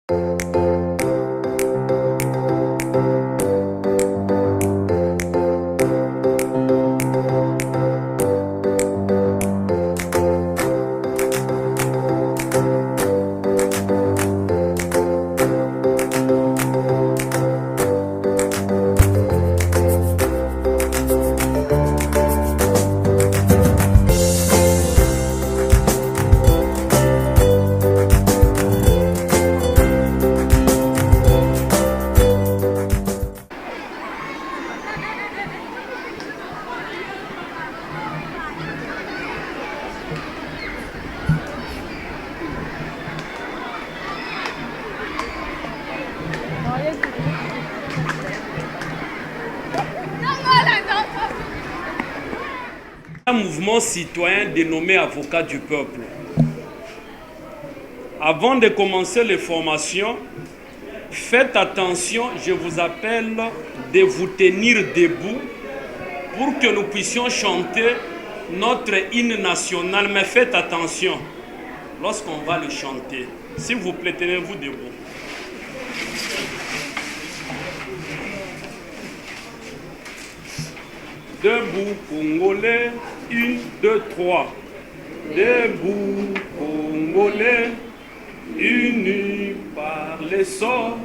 Un mouvement citoyen dénommé Avocats du Peuple. Avant de commencer les formations, faites attention, je vous appelle de vous tenir debout pour que nous puissions chanter notre hymne national. Mais faites attention lorsqu'on va le chanter. S'il vous plaît, tenez-vous debout. Debout, Congolais, 1, 2, 3. Debout, Congolais, unis par l'essor,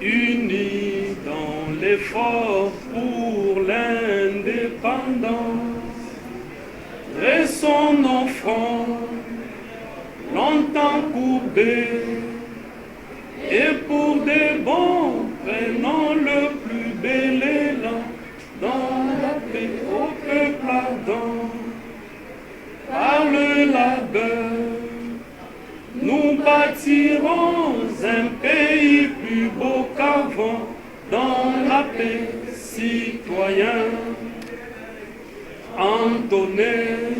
unis dans l'effort pour l'indépendance. Dressons nos fronts, longtemps courbés, et pour des bons, prenons le plus bel élan. Dans la paix au peuple ardent, par le labeur, nous bâtirons un pays plus beau qu'avant. Dans la paix, citoyens, entonnez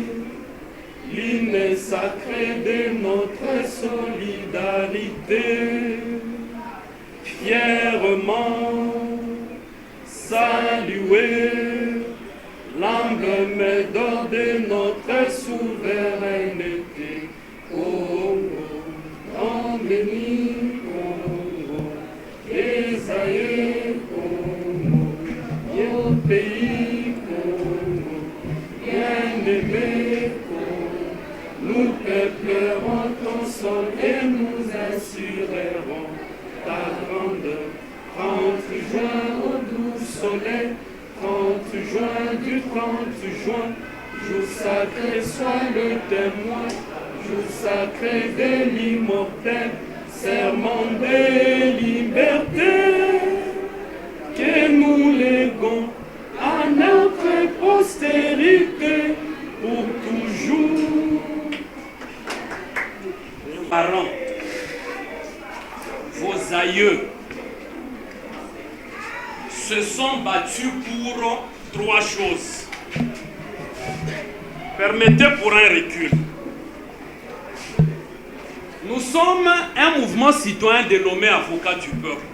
l'hymne sacré de notre solidarité, fièrement saluer l'emblème d'or de notre souveraineté. Congo, grand béni, Congo, désaillé, Congo, au pays, Congo, bien-aimé, Congo, nous peuplerons ton sol et nous assurerons ta grandeur. 30 juin au doux soleil, 30 juin du 30 juin, jour sacré soit le témoin, jour sacré de l'immortel, serment de liberté, que nous léguons à notre postérité pour toujours. Parents, vos aïeux se sont battus pour 3 choses. Permettez pour un recul. Nous sommes un mouvement citoyen dénommé Avocats du Peuple.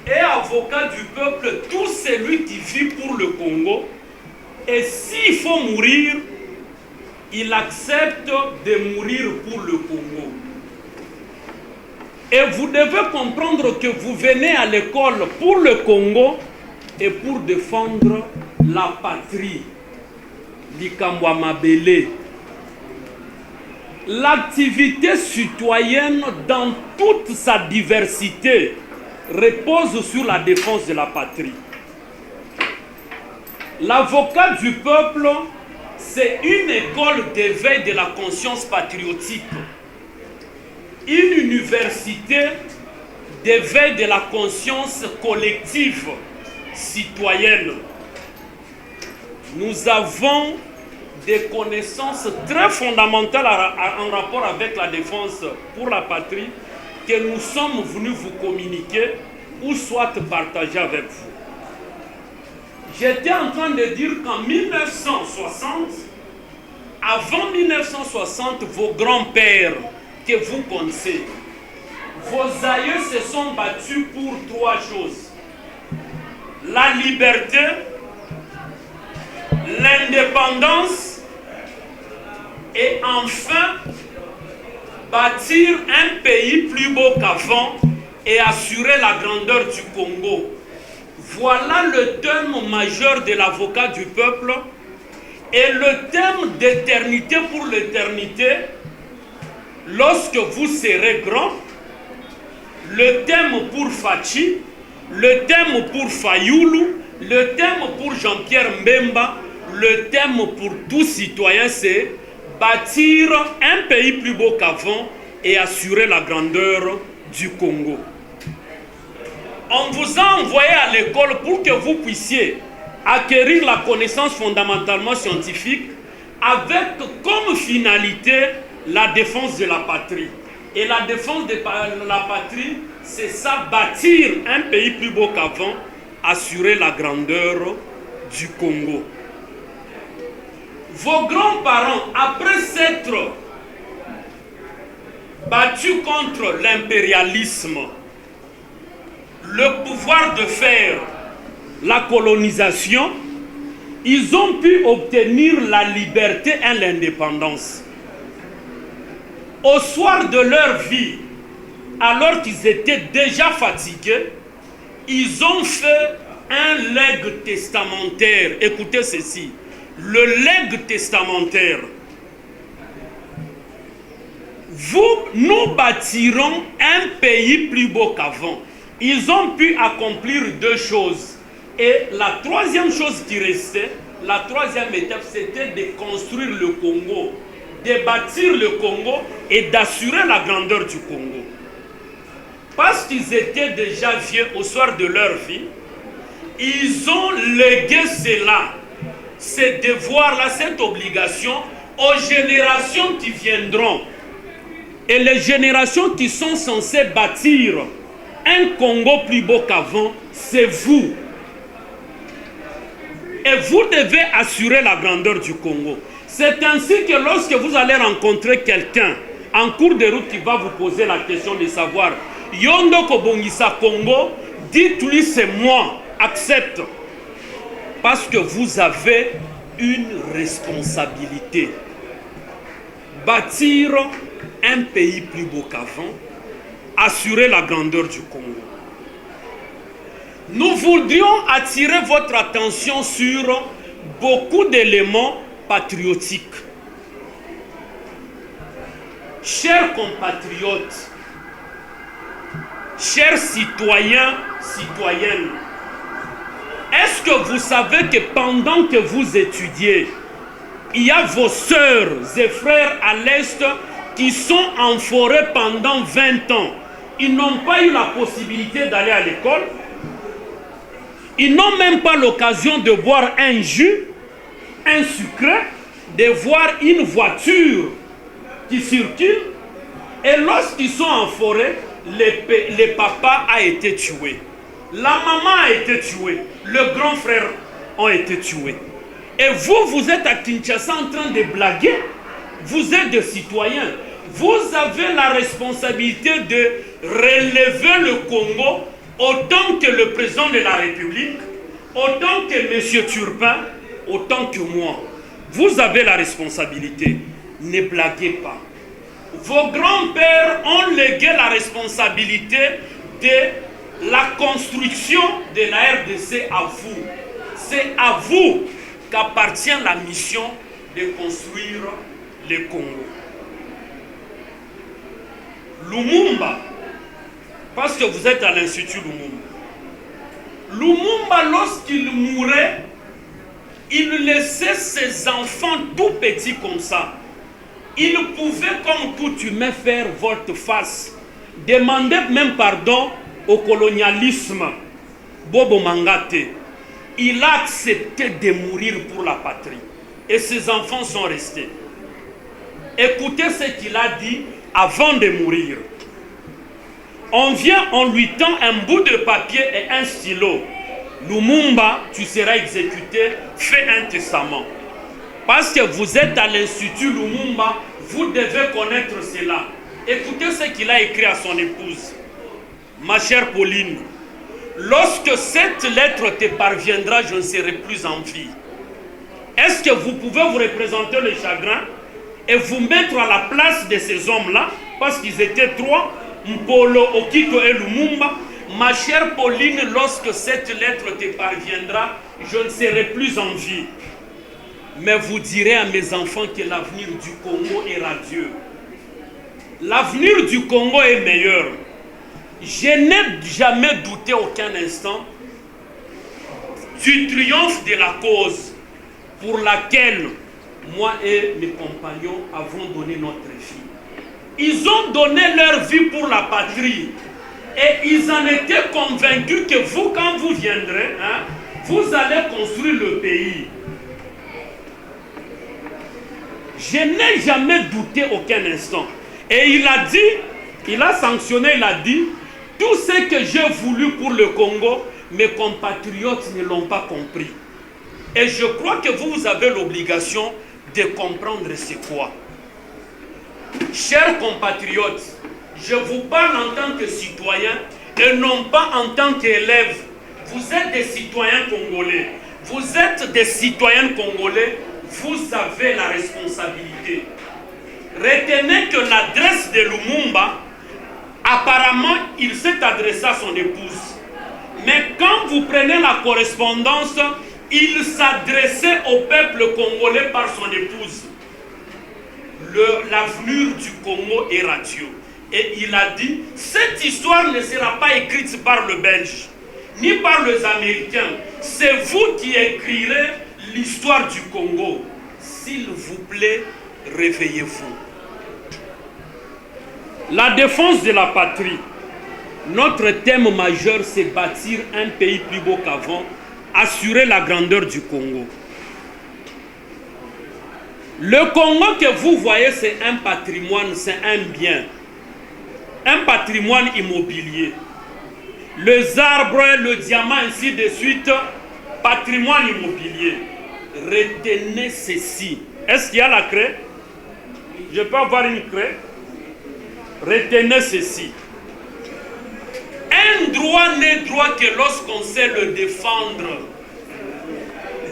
Et Avocat du Peuple, tout celui qui vit pour le Congo, et s'il faut mourir, il accepte de mourir pour le Congo. Et vous devez comprendre que vous venez à l'école pour le Congo et pour défendre la patrie. Likambo Mabele. L'activité citoyenne dans toute sa diversité repose sur la défense de la patrie. L'avocat du peuple, c'est une école d'éveil de la conscience patriotique. Une université d'éveil de la conscience collective citoyenne. Nous avons des connaissances très fondamentales en rapport avec la défense pour la patrie que nous sommes venus vous communiquer ou soit partager avec vous. J'étais en train de dire qu'en 1960, avant 1960, vos grands-pères que vous connaissez, vos aïeux se sont battus pour 3 choses. La liberté, l'indépendance et enfin bâtir un pays plus beau qu'avant et assurer la grandeur du Congo. Voilà le thème majeur de l'avocat du peuple et le thème d'éternité pour l'éternité lorsque vous serez grand, le thème pour Fachi, le thème pour Fayoulou, le thème pour Jean-Pierre Mbemba, le thème pour tout citoyen, c'est bâtir un pays plus beau qu'avant et assurer la grandeur du Congo. On vous a envoyé à l'école pour que vous puissiez acquérir la connaissance fondamentalement scientifique avec comme finalité la défense de la patrie. Et la défense de la patrie, c'est ça, bâtir un pays plus beau qu'avant, assurer la grandeur du Congo. Vos grands-parents, après s'être battus contre l'impérialisme, le pouvoir de faire la colonisation, ils ont pu obtenir la liberté et l'indépendance. Au soir de leur vie, alors qu'ils étaient déjà fatigués, ils ont fait un legs testamentaire. Écoutez ceci, le legs testamentaire. Nous bâtirons un pays plus beau qu'avant. Ils ont pu accomplir deux choses. Et la troisième chose qui restait, la troisième étape, c'était de construire le Congo, de bâtir le Congo et d'assurer la grandeur du Congo. Parce qu'ils étaient déjà vieux au soir de leur vie, ils ont légué cela, ces devoirs-là, cette obligation aux générations qui viendront. Et les générations qui sont censées bâtir un Congo plus beau qu'avant, c'est vous. Et vous devez assurer la grandeur du Congo. C'est ainsi que lorsque vous allez rencontrer quelqu'un en cours de route qui va vous poser la question de savoir Yondo Kobongisa Congo, dites-lui c'est moi, accepte. Parce que vous avez une responsabilité. Bâtir un pays plus beau qu'avant, assurer la grandeur du Congo. Nous voudrions attirer votre attention sur beaucoup d'éléments patriotiques. Chers compatriotes, chers citoyens, citoyennes, est-ce que vous savez que pendant que vous étudiez, il y a vos sœurs et frères à l'Est qui sont en forêt pendant 20 ans. Ils n'ont pas eu la possibilité d'aller à l'école. Ils n'ont même pas l'occasion de boire un jus, un sucre, de voir une voiture qui circule. Et lorsqu'ils sont en forêt, le papa a été tué. La maman a été tuée. Le grand frère a été tué. Et vous, vous êtes à Kinshasa en train de blaguer. Vous êtes des citoyens. Vous avez la responsabilité de relever le Congo autant que le président de la République, autant que M. Turpin, autant que moi. Vous avez la responsabilité. Ne blaguez pas. Vos grands-pères ont légué la responsabilité de la construction de la RDC à vous. C'est à vous qu'appartient la mission de construire le Congo. Lumumba, parce que vous êtes à l'Institut Lumumba. Lumumba, lorsqu'il mourait, il laissait ses enfants tout petits comme ça. Il pouvait, comme tout humain, faire volte-face, demander même pardon au colonialisme. Bobo Mangate, il a accepté de mourir pour la patrie. Et ses enfants sont restés. Écoutez ce qu'il a dit avant de mourir. On vient, on lui tend un bout de papier et un stylo. Lumumba, tu seras exécuté, fais un testament. Parce que vous êtes à l'Institut Lumumba, vous devez connaître cela. Écoutez ce qu'il a écrit à son épouse. Ma chère Pauline, lorsque cette lettre te parviendra, je ne serai plus en vie. Est-ce que vous pouvez vous représenter le chagrin et vous mettre à la place de ces hommes-là parce qu'ils étaient trois, Mpolo, Okito et Lumumba. Ma chère Pauline, lorsque cette lettre te parviendra, je ne serai plus en vie. Mais vous direz à mes enfants que l'avenir du Congo est radieux. L'avenir du Congo est meilleur. Je n'ai jamais douté aucun instant du triomphe de la cause pour laquelle moi et mes compagnons avons donné notre vie. Ils ont donné leur vie pour la patrie et ils en étaient convaincus que vous, quand vous viendrez, vous allez construire le pays. Je n'ai jamais douté aucun instant. Et il a dit, il a sanctionné, il a dit, tout ce que j'ai voulu pour le Congo, mes compatriotes ne l'ont pas compris. Et je crois que vous avez l'obligation de comprendre c'est quoi. Chers compatriotes, je vous parle en tant que citoyen et non pas en tant qu'élève. Vous êtes des citoyens congolais. Vous êtes des citoyens congolais. Vous avez la responsabilité. Retenez que l'adresse de Lumumba, apparemment, il s'est adressé à son épouse. Mais quand vous prenez la correspondance, il s'adressait au peuple congolais par son épouse. L'avenir du Congo est radieux. Et il a dit, cette histoire ne sera pas écrite par le Belge, ni par les Américains. C'est vous qui écrirez l'histoire du Congo. S'il vous plaît, réveillez-vous. La défense de la patrie. Notre thème majeur, c'est bâtir un pays plus beau qu'avant, assurer la grandeur du Congo. Le Congo que vous voyez, c'est un patrimoine, c'est un bien. Un patrimoine immobilier. Les arbres, le diamant, ainsi de suite, patrimoine immobilier. Retenez ceci. Est-ce qu'il y a la craie? Je peux avoir une craie? Retenez ceci. Un droit n'est droit que lorsqu'on sait le défendre.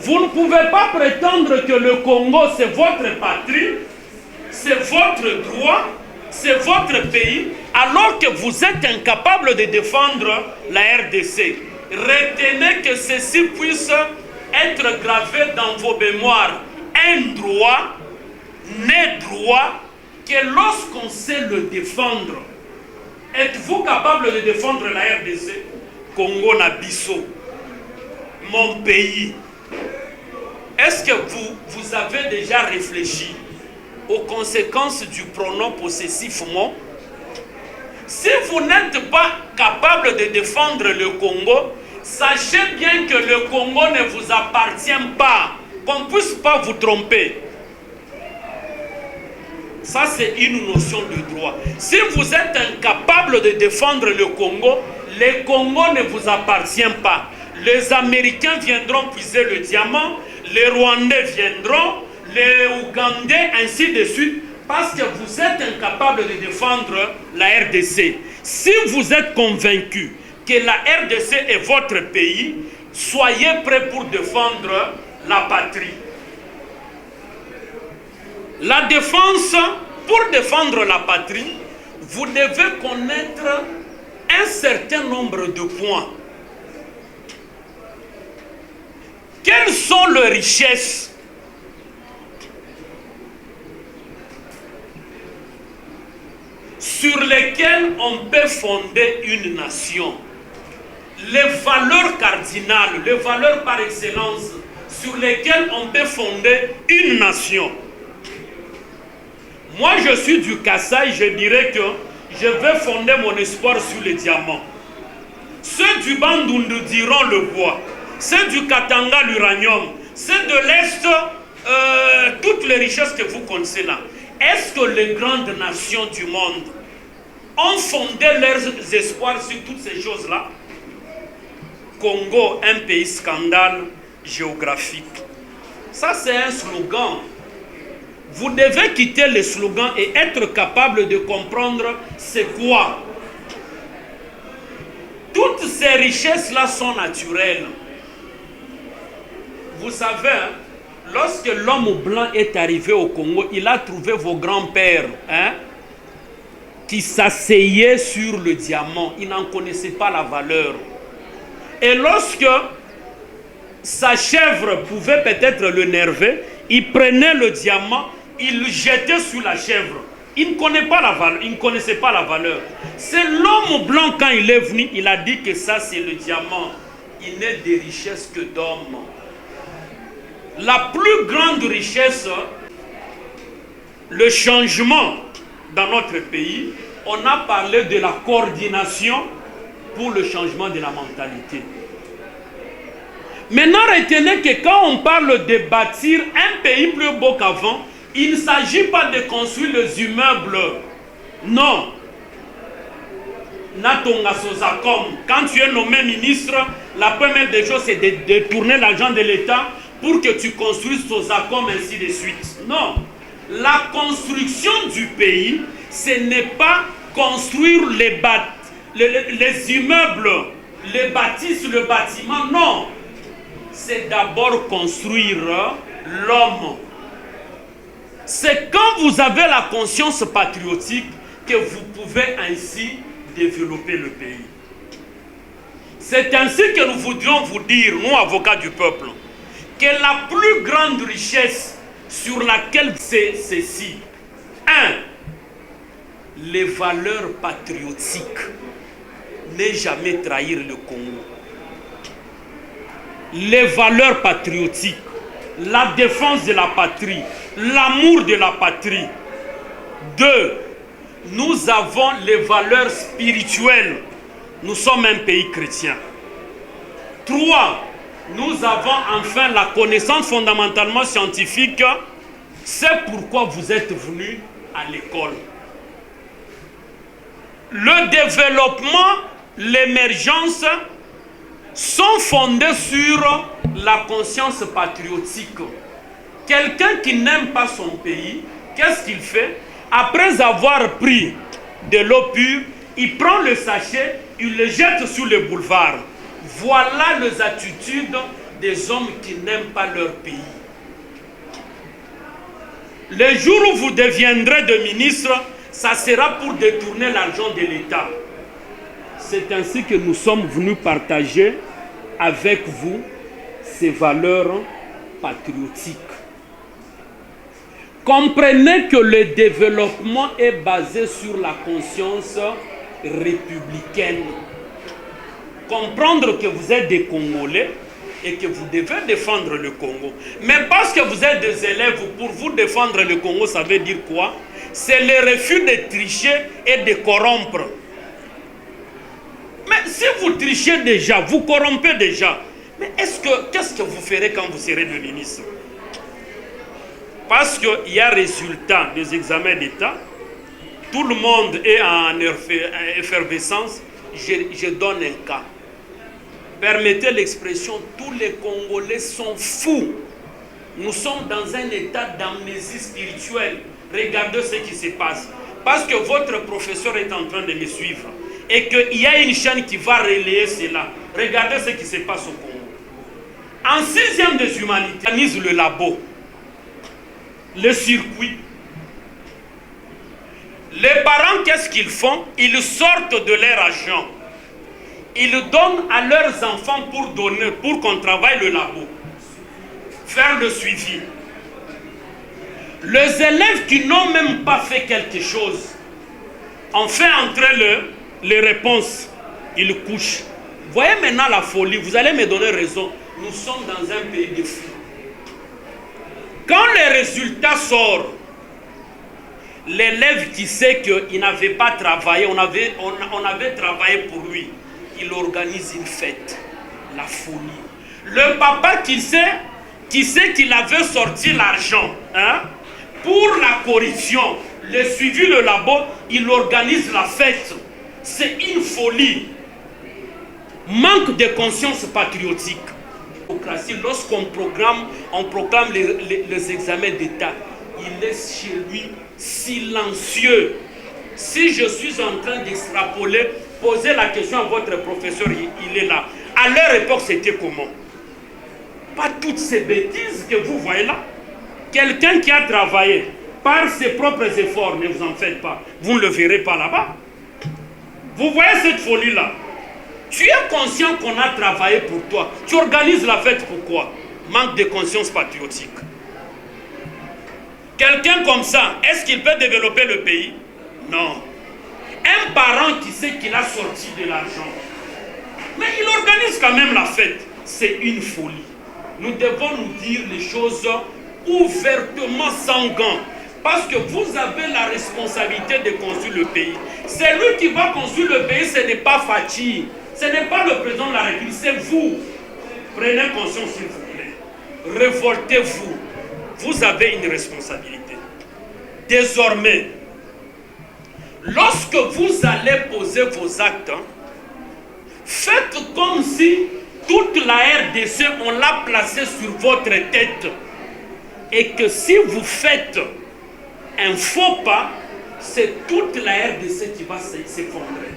Vous ne pouvez pas prétendre que le Congo c'est votre patrie, c'est votre droit, c'est votre pays, alors que vous êtes incapable de défendre la RDC. Retenez que ceci puisse être gravé dans vos mémoires. Un droit n'est droit que lorsqu'on sait le défendre. Êtes-vous capable de défendre la RDC? Congo Nabiso, mon pays. Est-ce que vous avez déjà réfléchi aux conséquences du pronom possessif mon? Si vous n'êtes pas capable de défendre le Congo, sachez bien que le Congo ne vous appartient pas, qu'on ne puisse pas vous tromper. Ça, c'est une notion de droit. Si vous êtes incapable de défendre le Congo ne vous appartient pas. Les Américains viendront puiser le diamant, les Rwandais viendront, les Ougandais, ainsi de suite, parce que vous êtes incapable de défendre la RDC. Si vous êtes convaincu que la RDC est votre pays, soyez prêts pour défendre la patrie. La défense, pour défendre la patrie, vous devez connaître un certain nombre de points. Quelles sont les richesses sur lesquelles on peut fonder une nation? Les valeurs cardinales, les valeurs par excellence sur lesquelles on peut fonder une nation. Moi, je suis du Kasaï, je dirais que je vais fonder mon espoir sur le diamant. Ceux du Bandundu diront le bois. Ceux du Katanga, l'uranium. Ceux de l'Est, toutes les richesses que vous connaissez là. Est-ce que les grandes nations du monde ont fondé leurs espoirs sur toutes ces choses-là? Congo, un pays scandale géographique. Ça, c'est un slogan. Vous devez quitter le slogan et être capable de comprendre c'est quoi. Toutes ces richesses-là sont naturelles. Vous savez, lorsque l'homme blanc est arrivé au Congo, il a trouvé vos grands-pères. qui s'asseyait sur le diamant. Il n'en connaissait pas la valeur. Et lorsque sa chèvre pouvait peut-être le nerver, il prenait le diamant, il le jetait sur la chèvre. Il ne connaissait pas la valeur. C'est l'homme blanc, quand il est venu, il a dit que ça c'est le diamant. Il n'est de richesse que d'homme. La plus grande richesse, le changement dans notre pays, on a parlé de la coordination pour le changement de la mentalité. Maintenant, retenez que quand on parle de bâtir un pays plus beau qu'avant, il ne s'agit pas de construire les immeubles. Non. Quand tu es nommé ministre, la première des choses, c'est de détourner l'argent de l'État pour que tu construises Sozacom, ainsi de suite. Non. La construction du pays, ce n'est pas construire les immeubles, les bâtisses, le bâtiment. Non. C'est d'abord construire l'homme. C'est quand vous avez la conscience patriotique que vous pouvez ainsi développer le pays. C'est ainsi que nous voudrions vous dire, nous avocats du peuple, que la plus grande richesse sur laquelle c'est ceci. 1. Les valeurs patriotiques. Ne jamais trahir le Congo. Les valeurs patriotiques, la défense de la patrie, l'amour de la patrie. 2. Nous avons les valeurs spirituelles. Nous sommes un pays chrétien. 3. Nous avons enfin la connaissance fondamentalement scientifique. C'est pourquoi vous êtes venus à l'école. Le développement, l'émergence sont fondés sur la conscience patriotique. Quelqu'un qui n'aime pas son pays, qu'est-ce qu'il fait? Après avoir pris de l'eau pure, il prend le sachet, il le jette sur le boulevard. Voilà les attitudes des hommes qui n'aiment pas leur pays. Le jour où vous deviendrez de ministre, ça sera pour détourner l'argent de l'État. C'est ainsi que nous sommes venus partager avec vous ces valeurs patriotiques. Comprenez que le développement est basé sur la conscience républicaine. Comprendre que vous êtes des Congolais et que vous devez défendre le Congo. Mais parce que vous êtes des élèves, pour vous défendre le Congo, ça veut dire quoi? C'est le refus de tricher et de corrompre. Mais si vous trichez déjà, vous corrompez déjà, mais qu'est-ce que vous ferez quand vous serez le ministre? Parce qu'il y a résultat des examens d'État, tout le monde est en effervescence. Je donne un cas. Permettez l'expression, tous les Congolais sont fous. Nous sommes dans un état d'amnésie spirituelle. Regardez ce qui se passe. Parce que votre professeur est en train de me suivre. Et qu'il y a une chaîne qui va relayer cela. Regardez ce qui se passe au Congo. En 6e des humanités, on organise le labo, le circuit. Les parents, qu'est-ce qu'ils font? Ils sortent de leur argent. Ils donnent à leurs enfants pour qu'on travaille le labo. Faire le suivi. Les élèves qui n'ont même pas fait quelque chose, on fait entrer les réponses. Ils couchent. Voyez maintenant la folie. Vous allez me donner raison. Nous sommes dans un pays de fous. Quand les résultats sortent, l'élève qui sait qu'il n'avait pas travaillé, on avait travaillé pour lui, il organise une fête, la folie. Le papa qui sait qu'il avait sorti l'argent pour la corruption, le suivi, le labo, il organise la fête. C'est une folie. Manque de conscience patriotique. Lorsqu'on proclame les examens d'État, il laisse chez lui silencieux. Si je suis en train d'extrapoler, posez la question à votre professeur, il est là. À leur époque, c'était comment? Pas toutes ces bêtises que vous voyez là. Quelqu'un qui a travaillé, par ses propres efforts, ne vous en faites pas. Vous ne le verrez pas là-bas. Vous voyez cette folie-là? Tu es conscient qu'on a travaillé pour toi. Tu organises la fête pourquoi? Manque de conscience patriotique. Quelqu'un comme ça, est-ce qu'il peut développer le pays? Non. Un parent qui sait qu'il a sorti de l'argent, mais il organise quand même la fête. C'est une folie. Nous devons nous dire les choses ouvertement, sans gants. Parce que vous avez la responsabilité de construire le pays. C'est lui qui va construire le pays, ce n'est pas Fachi. Ce n'est pas le président de la République, c'est vous. Prenez conscience s'il vous plaît. Révoltez-vous. Vous avez une responsabilité. Désormais, lorsque vous allez poser vos actes, faites comme si toute la RDC, on l'a placée sur votre tête. Et que si vous faites un faux pas, c'est toute la RDC qui va s'effondrer.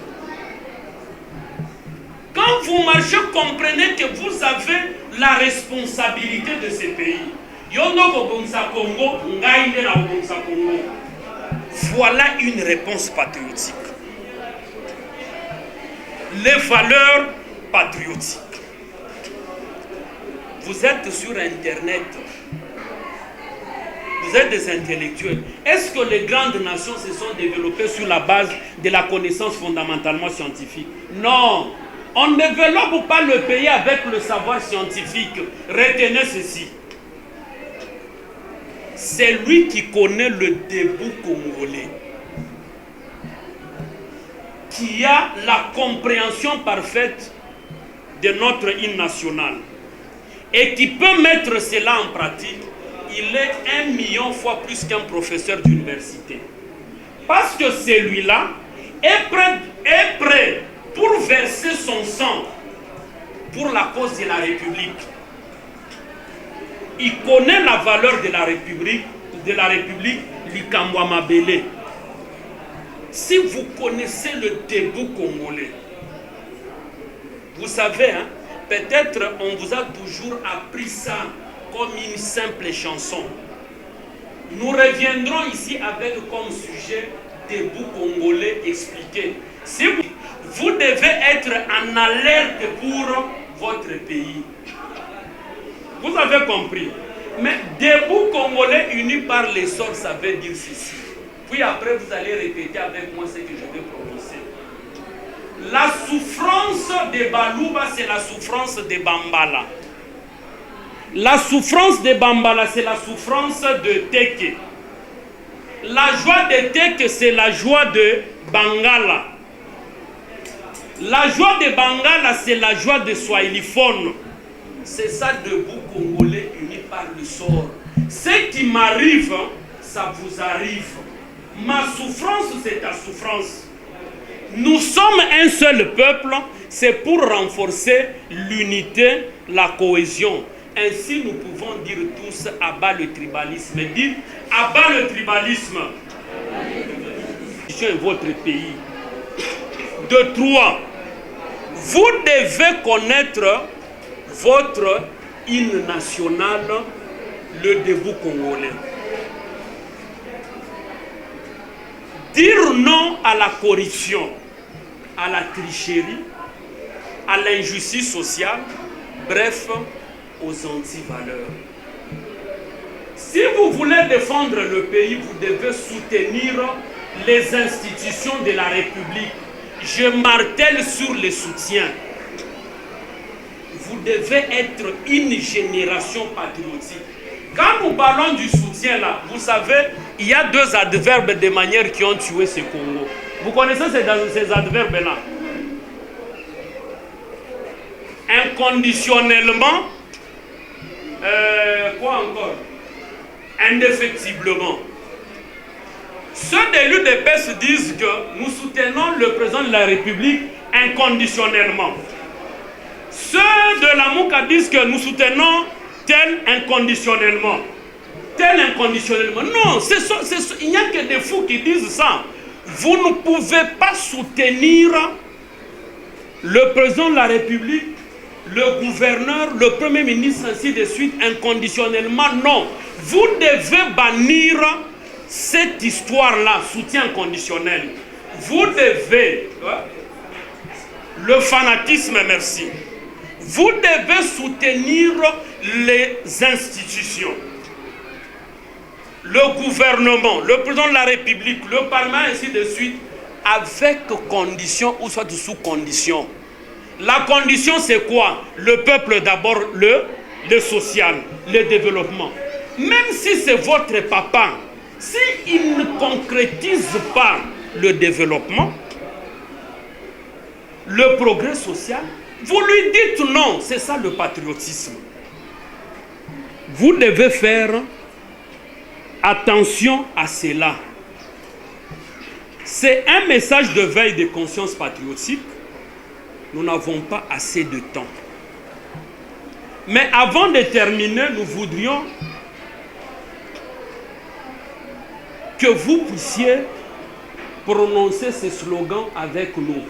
Quand vous marchez, comprenez que vous avez la responsabilité de ce pays. Voilà une réponse patriotique. Les valeurs patriotiques. Vous êtes sur Internet. Vous êtes des intellectuels. Est-ce que les grandes nations se sont développées sur la base de la connaissance fondamentalement scientifique? Non. On ne développe pas le pays avec le savoir scientifique. Retenez ceci. C'est lui qui connaît le debout congolais, qui a la compréhension parfaite de notre hymne national et qui peut mettre cela en pratique. Il est 1 million fois plus qu'un professeur d'université. Parce que celui-là est prêt pour verser son sang pour la cause de la République. Il connaît la valeur de la République, l'Ikambouamabélé. Si vous connaissez le debout congolais, vous savez, hein, peut-être on vous a toujours appris ça comme une simple chanson. Nous reviendrons ici avec comme sujet debout congolais expliqué. Si vous devez être en alerte pour votre pays. Vous avez compris. Mais debout congolais uni par l'essor, ça veut dire ceci. Puis après, vous allez répéter avec moi ce que je vais prononcer. La souffrance de Balouba, c'est la souffrance de Bambala. La souffrance de Bambala, c'est la souffrance de Teke. La joie de Teke, c'est la joie de Bangala. La joie de Bangala, c'est la joie de Swahiliphone. C'est ça, debout congolais unis par le sort. Ce qui m'arrive, ça vous arrive. Ma souffrance, c'est ta souffrance. Nous sommes un seul peuple, c'est pour renforcer l'unité, la cohésion. Ainsi, nous pouvons dire tous abat le tribalisme. Dites abat le tribalisme. Votre pays. De 3. Vous devez connaître votre hymne national, le debout congolais. Dire non à la corruption, à la tricherie, à l'injustice sociale, bref, aux antivaleurs. Si vous voulez défendre le pays, vous devez soutenir les institutions de la République. Je martèle sur le soutien. Vous devez être une génération patriotique. Quand nous parlons du soutien là, vous savez, il y a 2 adverbes de manière qui ont tué ce Congo. Vous connaissez ces adverbes là? Inconditionnellement, quoi encore? Indéfectiblement. Ceux de l'UDPS disent que nous soutenons le président de la République inconditionnellement. Ceux de la Mouka disent que nous soutenons tel inconditionnellement. Tel inconditionnellement. Non, il n'y a que des fous qui disent ça. Vous ne pouvez pas soutenir le président de la République, le gouverneur, le premier ministre, ainsi de suite, inconditionnellement. Non. Vous devez bannir cette histoire-là, soutien conditionnel, vous devez, le fanatisme, merci, vous devez soutenir les institutions, le gouvernement, le président de la République, le Parlement, ainsi de suite, avec condition ou soit sous condition. La condition, c'est quoi? Le peuple d'abord, le social, le développement. Même si c'est votre papa, s'il ne concrétise pas le développement, le progrès social, vous lui dites non. C'est ça le patriotisme. Vous devez faire attention à cela. C'est un message de veille de conscience patriotique. Nous n'avons pas assez de temps. Mais avant de terminer, nous voudrions que vous puissiez prononcer ce slogan avec nous.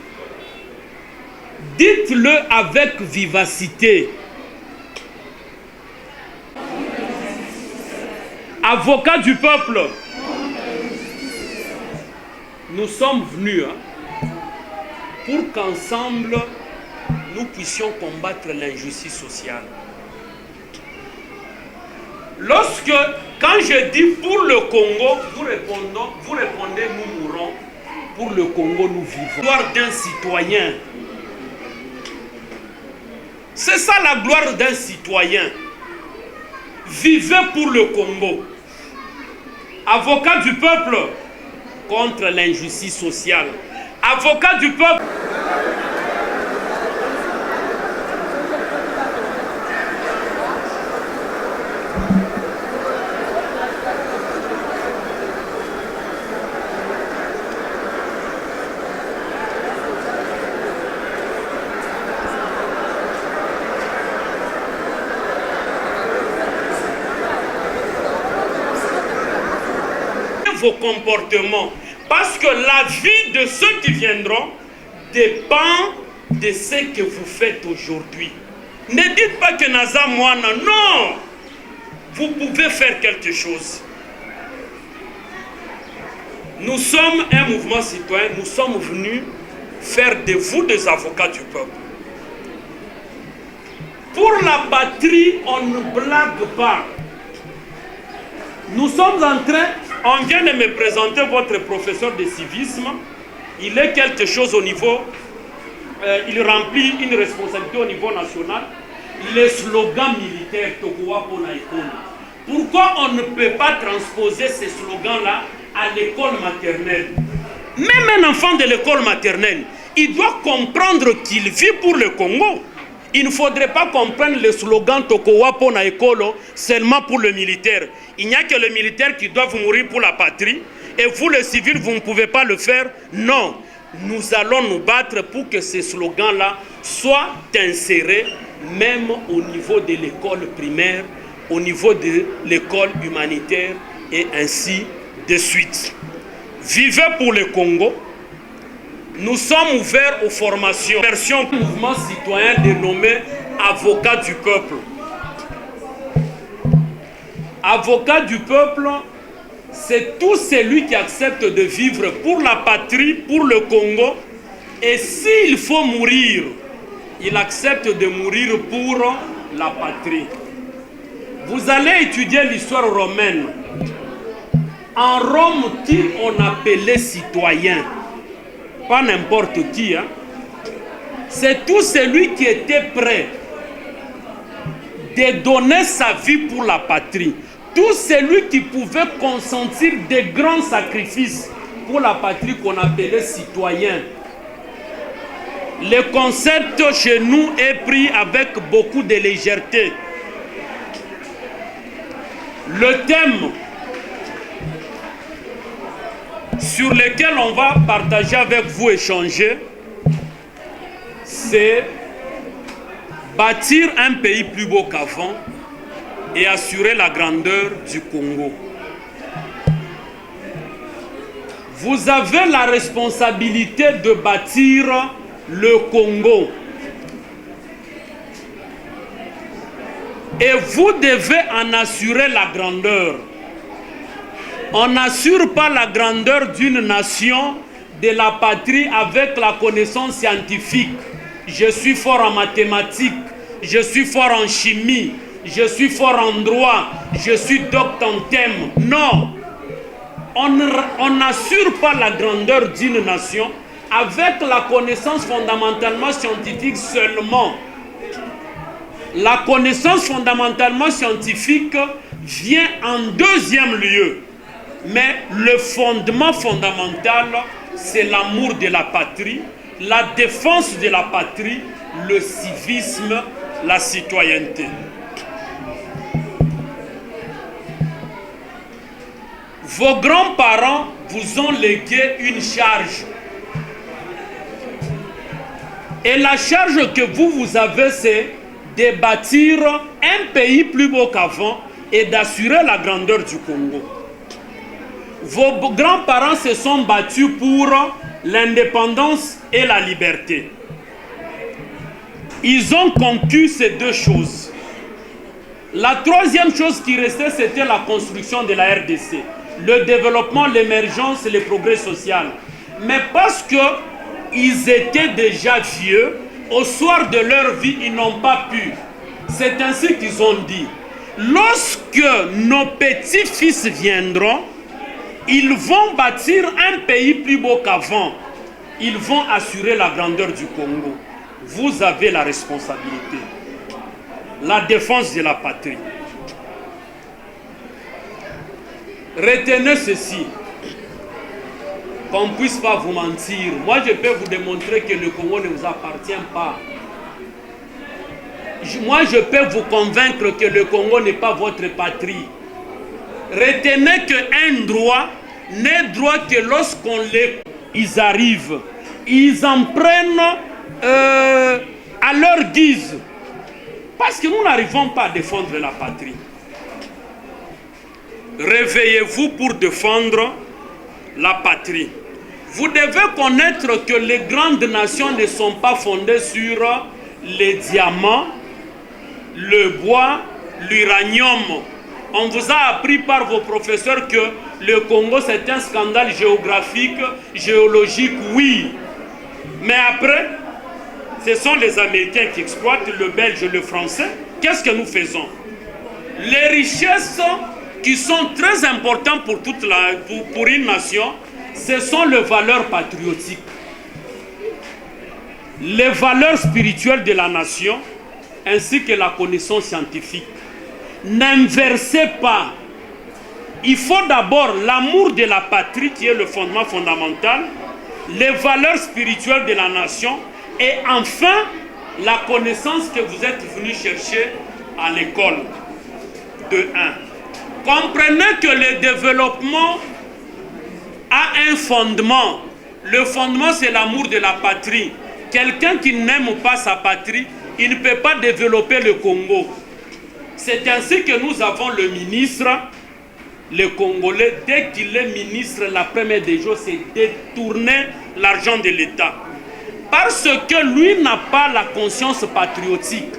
Dites-le avec vivacité. Avocats du peuple, nous sommes venus pour qu'ensemble, nous puissions combattre l'injustice sociale. Quand je dis pour le Congo, vous répondez nous mourrons. Pour le Congo, nous vivons. La gloire d'un citoyen. C'est ça la gloire d'un citoyen. Vivez pour le Congo. Avocat du peuple contre l'injustice sociale. Avocat du peuple. Vos comportements, parce que la vie de ceux qui viendront dépend de ce que vous faites aujourd'hui. Ne dites pas que Naza Moana, non, vous pouvez faire quelque chose. Nous sommes un mouvement citoyen, nous sommes venus faire de vous des avocats du peuple. Pour la patrie, on ne blague pas. Nous sommes en train, on vient de me présenter votre professeur de civisme. Il est quelque chose au niveau, il remplit une responsabilité au niveau national. Les slogans militaires, Tokowa Pona Ekona. Pourquoi on ne peut pas transposer ces slogans-là à l'école maternelle? Même un enfant de l'école maternelle, il doit comprendre qu'il vit pour le Congo. Il ne faudrait pas comprendre le slogan Tokowa Pona Ekolo seulement pour le militaire. Il n'y a que les militaires qui doivent mourir pour la patrie. Et vous, les civils, vous ne pouvez pas le faire. Non. Nous allons nous battre pour que ces slogans-là soient insérés même au niveau de l'école primaire, au niveau de l'école humanitaire et ainsi de suite. Vivez pour le Congo. Nous sommes ouverts aux formations. Version mouvement citoyen dénommé Avocat du peuple. Avocat du peuple, c'est tout celui qui accepte de vivre pour la patrie, pour le Congo. Et s'il faut mourir, il accepte de mourir pour la patrie. Vous allez étudier l'histoire romaine. En Rome, qui on appelait citoyen? Pas n'importe qui, hein? C'est tout celui qui était prêt de donner sa vie pour la patrie. Tout celui qui pouvait consentir des grands sacrifices pour la patrie qu'on appelait citoyen. Le concept chez nous est pris avec beaucoup de légèreté. Le thème sur lequel on va partager avec vous, échanger, c'est bâtir un pays plus beau qu'avant et assurer la grandeur du Congo. Vous avez la responsabilité de bâtir le Congo. Et vous devez en assurer la grandeur. On n'assure pas la grandeur d'une nation, de la patrie, avec la connaissance scientifique. Je suis fort en mathématiques, je suis fort en chimie, je suis fort en droit, je suis docte en thème. Non, on n'assure pas la grandeur d'une nation avec la connaissance fondamentalement scientifique seulement. La connaissance fondamentalement scientifique vient en deuxième lieu. Mais le fondement fondamental, c'est l'amour de la patrie, la défense de la patrie, le civisme, la citoyenneté. Vos grands-parents vous ont légué une charge. Et la charge que vous avez, c'est de bâtir un pays plus beau qu'avant et d'assurer la grandeur du Congo. Vos grands-parents se sont battus pour l'indépendance et la liberté. Ils ont conquis ces deux choses. La troisième chose qui restait, c'était la construction de la RDC. Le développement, l'émergence et le progrès social. Mais parce qu'ils étaient déjà vieux, au soir de leur vie, ils n'ont pas pu. C'est ainsi qu'ils ont dit. Lorsque nos petits-fils viendront, ils vont bâtir un pays plus beau qu'avant. Ils vont assurer la grandeur du Congo. Vous avez la responsabilité. La défense de la patrie. Retenez ceci. Qu'on ne puisse pas vous mentir. Moi, je peux vous démontrer que le Congo ne vous appartient pas. Moi, je peux vous convaincre que le Congo n'est pas votre patrie. Retenez qu'un droit n'est droit que lorsqu'on ils arrivent. Ils en prennent à leur guise. Parce que nous n'arrivons pas à défendre la patrie. Réveillez-vous pour défendre la patrie. Vous devez connaître que les grandes nations ne sont pas fondées sur les diamants, le bois, l'uranium. On vous a appris par vos professeurs que le Congo c'est un scandale géographique, géologique, oui. Mais après, ce sont les Américains qui exploitent, le Belge, le Français. Qu'est-ce que nous faisons? Les richesses qui sont très importantes pour une nation, ce sont les valeurs patriotiques. Les valeurs spirituelles de la nation, ainsi que la connaissance scientifique. N'inversez pas. Il faut d'abord l'amour de la patrie qui est le fondement fondamental, les valeurs spirituelles de la nation et enfin la connaissance que vous êtes venu chercher à l'école de 1. Comprenez que le développement a un fondement. Le fondement c'est l'amour de la patrie. Quelqu'un qui n'aime pas sa patrie, il ne peut pas développer le Congo. C'est ainsi que nous avons le ministre, le Congolais, dès qu'il est ministre, la première des choses, c'est détourner l'argent de l'État. Parce que lui n'a pas la conscience patriotique.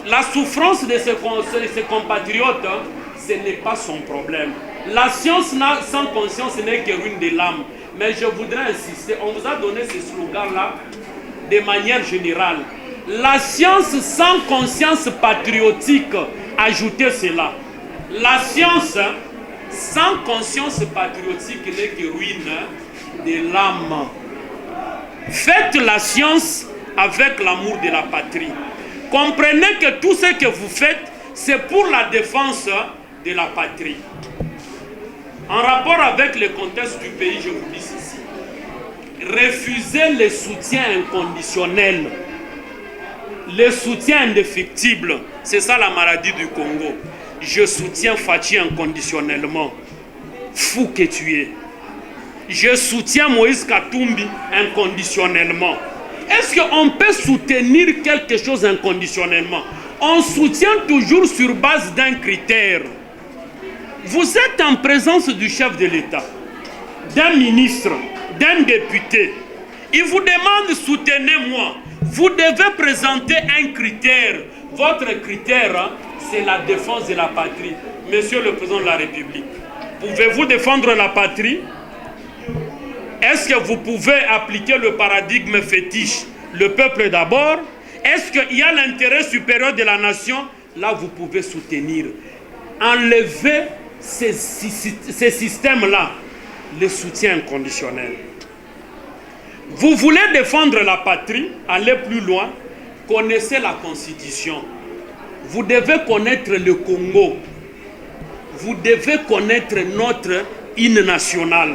La souffrance de ses compatriotes, ce n'est pas son problème. La science sans conscience n'est que ruine de l'âme. Mais je voudrais insister, on vous a donné ce slogan-là de manière générale. La science sans conscience patriotique, ajoutez cela. La science sans conscience patriotique n'est que ruine de l'âme. Faites la science avec l'amour de la patrie. Comprenez que tout ce que vous faites, c'est pour la défense de la patrie. En rapport avec le contexte du pays, je vous dis ceci. Refusez le soutien inconditionnel. Le soutien indéfectible, c'est ça la maladie du Congo. Je soutiens Fachi inconditionnellement. Fou que tu es. Je soutiens Moïse Katumbi inconditionnellement. Est-ce qu'on peut soutenir quelque chose inconditionnellement? On soutient toujours sur base d'un critère. Vous êtes en présence du chef de l'État, d'un ministre, d'un député. Il vous demande soutenez-moi. Vous devez présenter un critère. Votre critère, c'est la défense de la patrie. Monsieur le Président de la République, Pouvez-vous défendre la patrie? Est-ce que vous pouvez appliquer le paradigme fétiche, le peuple d'abord? Est-ce qu'il y a l'intérêt supérieur de la nation? Là, vous pouvez soutenir. Enlevez ces systèmes-là, le soutien inconditionnel. Vous voulez défendre la patrie, aller plus loin, connaissez la Constitution. Vous devez connaître le Congo. Vous devez connaître notre hymne national.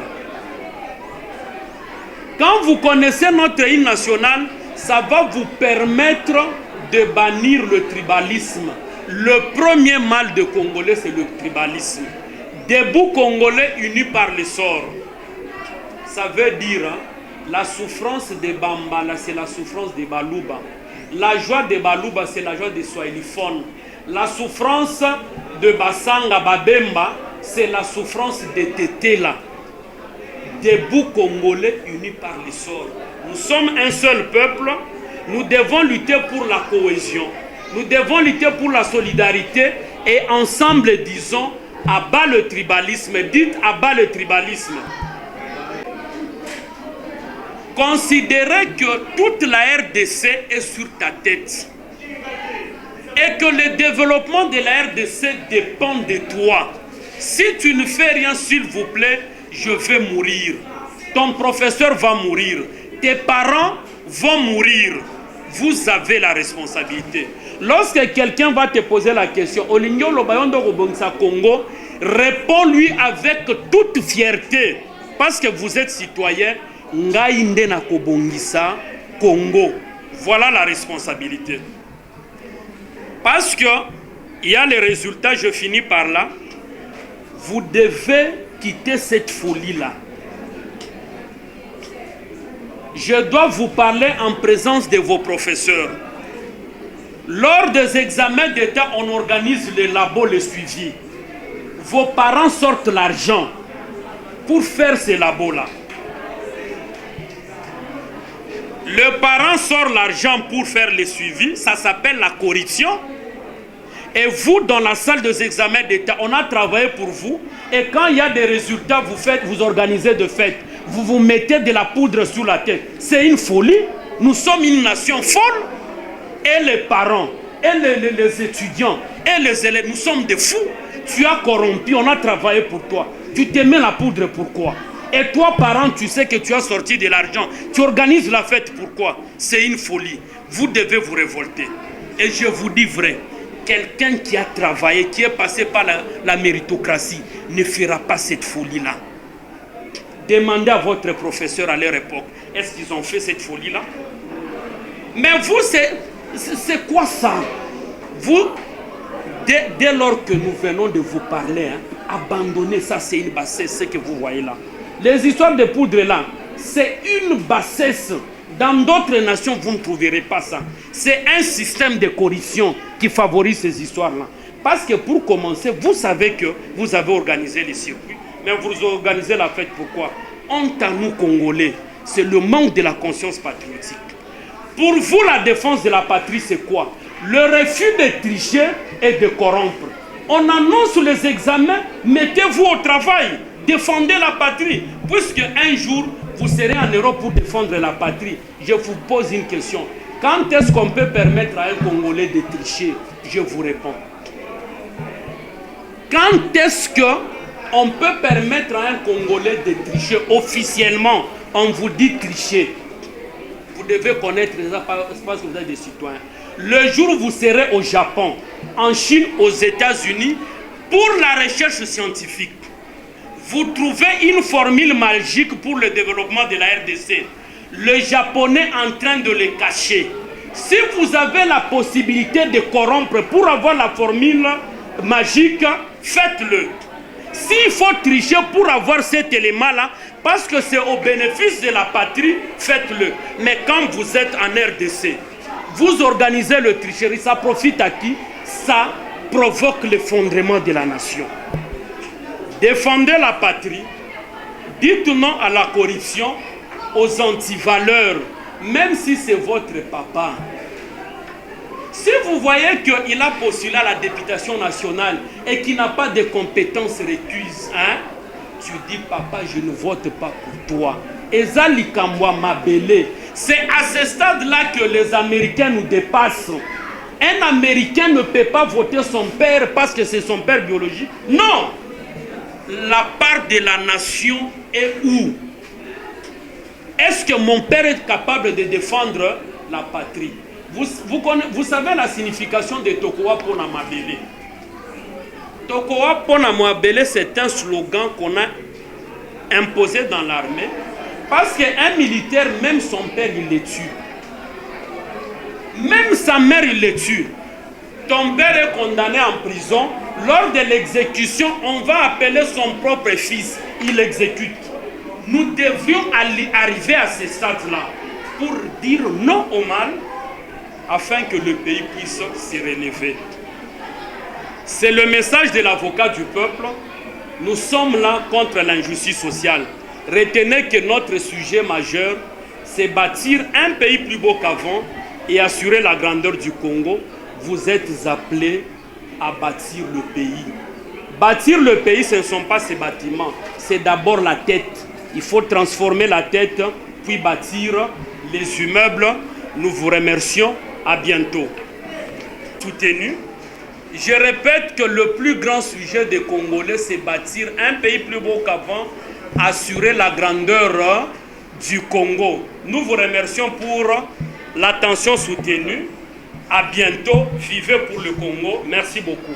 Quand vous connaissez notre hymne national, ça va vous permettre de bannir le tribalisme. Le premier mal de Congolais, c'est le tribalisme. Debout Congolais unis par le sort. Ça veut dire, hein, la souffrance de Bambala, c'est la souffrance de Baluba. La joie de Baluba, c'est la joie des Swahiliphones. La souffrance de Basanga Babemba, c'est la souffrance de Tetela. Debout Congolais unis par le sort. Nous sommes un seul peuple. Nous devons lutter pour la cohésion. Nous devons lutter pour la solidarité. Et ensemble, disons, abat le tribalisme. Dites abat le tribalisme. Considérez que toute la RDC est sur ta tête. Et que le développement de la RDC dépend de toi. Si tu ne fais rien, s'il vous plaît, je vais mourir. Ton professeur va mourir. Tes parents vont mourir. Vous avez la responsabilité. Lorsque quelqu'un va te poser la question, Olingo Lobayondo Robongsa Congo, réponds-lui avec toute fierté. Parce que vous êtes citoyen, Ngaïnde na Kobongisa Congo. Voilà la responsabilité. Parce que il y a les résultats, je finis par là. Vous devez quitter cette folie-là. Je dois vous parler en présence de vos professeurs. Lors des examens d'État, on organise les labos, les suivis. Vos parents sortent l'argent pour faire ces labos-là. Le parent sort l'argent pour faire les suivis, ça s'appelle la corruption. Et vous, dans la salle des examens d'État, on a travaillé pour vous. Et quand il y a des résultats, vous organisez de fêtes. Vous vous mettez de la poudre sous la tête. C'est une folie. Nous sommes une nation folle. Et les parents, et les étudiants, et les élèves, nous sommes des fous. Tu as corrompu, on a travaillé pour toi. Tu te mets la poudre, pourquoi? Et toi, parent, tu sais que tu as sorti de l'argent. Tu organises la fête, pourquoi? C'est une folie. Vous devez vous révolter. Et je vous dis vrai. Quelqu'un qui a travaillé, qui est passé par la méritocratie, ne fera pas cette folie-là. Demandez à votre professeur à leur époque, est-ce qu'ils ont fait cette folie-là? Mais vous, c'est quoi ça? Vous, dès lors que nous venons de vous parler, hein, abandonnez ça, c'est une bassesse, ce que vous voyez là. Les histoires de poudre là, c'est une bassesse. Dans d'autres nations, vous ne trouverez pas ça. C'est un système de corruption qui favorise ces histoires-là. Parce que pour commencer, vous savez que vous avez organisé les circuits, mais vous organisez la fête pourquoi? Honte à nous, Congolais. C'est le manque de la conscience patriotique. Pour vous, la défense de la patrie, c'est quoi? Le refus de tricher et de corrompre. On annonce les examens, mettez-vous au travail. Défendez la patrie. Puisque un jour, vous serez en Europe pour défendre la patrie. Je vous pose une question. Quand est-ce qu'on peut permettre à un Congolais de tricher? Je vous réponds. Quand est-ce qu'on peut permettre à un Congolais de tricher officiellement? On vous dit tricher. Vous devez connaître ça parce que vous êtes des citoyens. Le jour où vous serez au Japon, en Chine, aux États-Unis, pour la recherche scientifique, vous trouvez une formule magique pour le développement de la RDC. Le Japonais est en train de le cacher. Si vous avez la possibilité de corrompre pour avoir la formule magique, faites-le. S'il faut tricher pour avoir cet élément-là, parce que c'est au bénéfice de la patrie, faites-le. Mais quand vous êtes en RDC, vous organisez le tricherie, ça profite à qui? Ça provoque l'effondrement de la nation. Défendez la patrie, dites non à la corruption, aux antivaleurs, même si c'est votre papa. Si vous voyez qu'il a postulé à la députation nationale et qu'il n'a pas de compétences requises, hein, tu dis, papa, je ne vote pas pour toi. Ezali Kambwa Mabele. C'est à ce stade-là que les Américains nous dépassent. Un Américain ne peut pas voter son père parce que c'est son père biologique. Non! La part de la nation est où? Est-ce que mon père est capable de défendre la patrie? Vous savez la signification de Tokowa Pona Mabele. Tokowa Pona Mabele, c'est un slogan qu'on a imposé dans l'armée. Parce qu'un militaire, même son père, il le tue. Même sa mère, il le tue. Ton père est condamné en prison. Lors de l'exécution, on va appeler son propre fils. Il l'exécute. Nous devions arriver à ce stade-là pour dire non au mal afin que le pays puisse se relever. C'est le message de l'avocat du peuple. Nous sommes là contre l'injustice sociale. Retenez que notre sujet majeur, c'est bâtir un pays plus beau qu'avant et assurer la grandeur du Congo. Vous êtes appelés à bâtir le pays. Bâtir le pays, ce ne sont pas ces bâtiments. C'est d'abord la tête. Il faut transformer la tête, puis bâtir les immeubles. Nous vous remercions. À bientôt. Soutenu. Je répète que le plus grand sujet des Congolais, c'est bâtir un pays plus beau qu'avant, assurer la grandeur du Congo. Nous vous remercions pour l'attention soutenue. À bientôt. Vivez pour le Congo. Merci beaucoup.